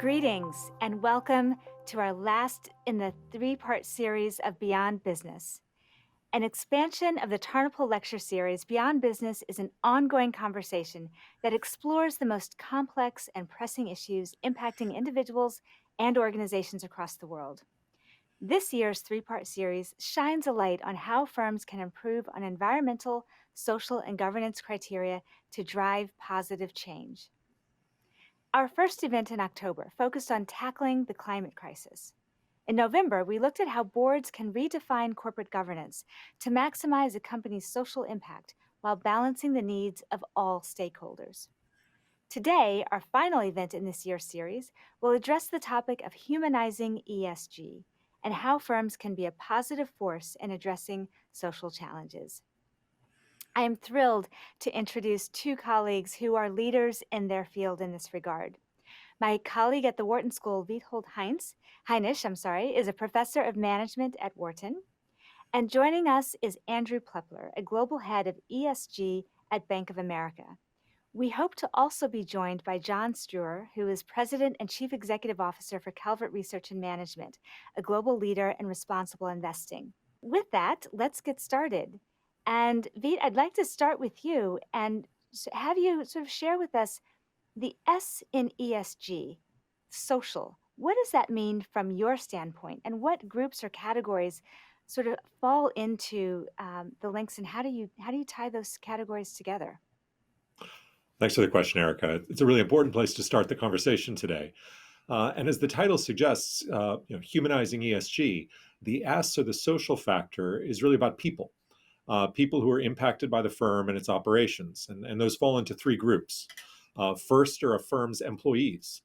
Greetings and welcome to our last in the three-part series of Beyond Business. An expansion of the Tarnopol Lecture Series, Beyond Business is an ongoing conversation that explores the most complex and pressing issues impacting individuals and organizations across the world. This year's three-part series shines a light on how firms can improve on environmental, social, and governance criteria to drive positive change. Our first event in October focused on tackling the climate crisis. In November, we looked at how boards can redefine corporate governance to maximize a company's social impact while balancing the needs of all stakeholders. Today, our final event in this year's series will address the topic of humanizing ESG and how firms can be a positive force in addressing social challenges. I am thrilled to introduce two colleagues who are leaders in their field in this regard. My colleague at the Wharton School, Witold Henisz, is a professor of management at Wharton. And joining us is Andrew Plepler, a global head of ESG at Bank of America. We hope to also be joined by John Struer, who is President and Chief Executive Officer for Calvert Research and Management, a global leader in responsible investing. With that, let's get started. And Veet, I'd like to start with you and have you sort of share with us the S in ESG, social. What does that mean from your standpoint, and what groups or categories sort of fall into the links, and how do you tie those categories together? Thanks for the question, Erika. It's a really important place to start the conversation today. And as the title suggests, humanizing ESG, the S, or the social factor, is really about people. People who are impacted by the firm and its operations. And those fall into three groups. First are a firm's employees.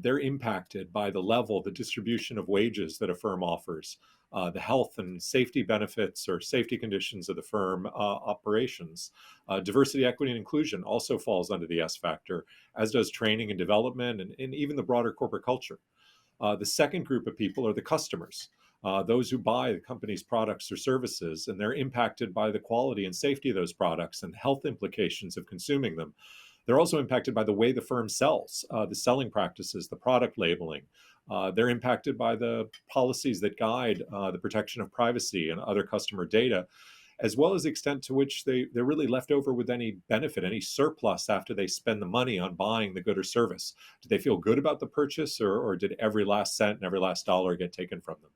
They're impacted by the level, the distribution of wages that a firm offers, the health and safety benefits or safety conditions of the firm operations. Diversity, equity, and inclusion also falls under the S factor, as does training and development and even the broader corporate culture. The second group of people are the customers. Those who buy the company's products or services, and they're impacted by the quality and safety of those products and health implications of consuming them. They're also impacted by the way the firm sells, the selling practices, the product labeling. They're impacted by the policies that guide the protection of privacy and other customer data, as well as the extent to which they're really left over with any benefit, any surplus after they spend the money on buying the good or service. Do they feel good about the purchase, or did every last cent and every last dollar get taken from them?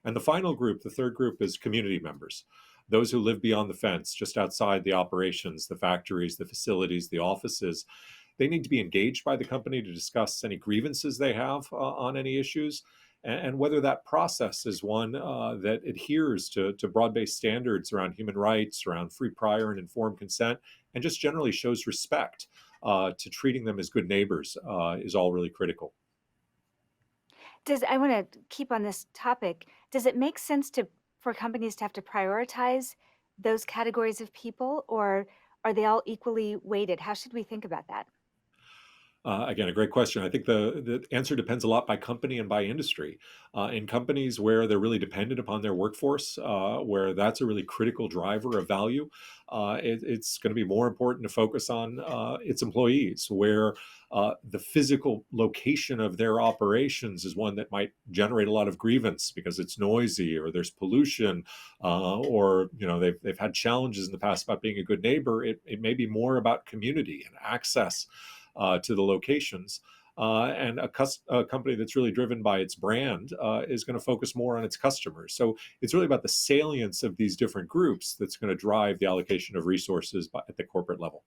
And the final group, the third group, is community members. Those who live beyond the fence, just outside the operations, the factories, the facilities, the offices. They need to be engaged by the company to discuss any grievances they have on any issues, and whether that process is one that adheres to broad-based standards around human rights, around free, prior, and informed consent, and just generally shows respect to treating them as good neighbors is all really critical. I want to keep on this topic. Does it make sense for companies to have to prioritize those categories of people, or are they all equally weighted? How should we think about that? Again, a great question. I think the answer depends a lot by company and by industry. In companies where they're really dependent upon their workforce, where that's a really critical driver of value, it's going to be more important to focus on its employees, where the physical location of their operations is one that might generate a lot of grievance because it's noisy, or there's pollution, or they've had challenges in the past about being a good neighbor. It may be more about community and access to the locations. And a company that's really driven by its brand is going to focus more on its customers. So it's really about the salience of these different groups that's going to drive the allocation of resources at the corporate level.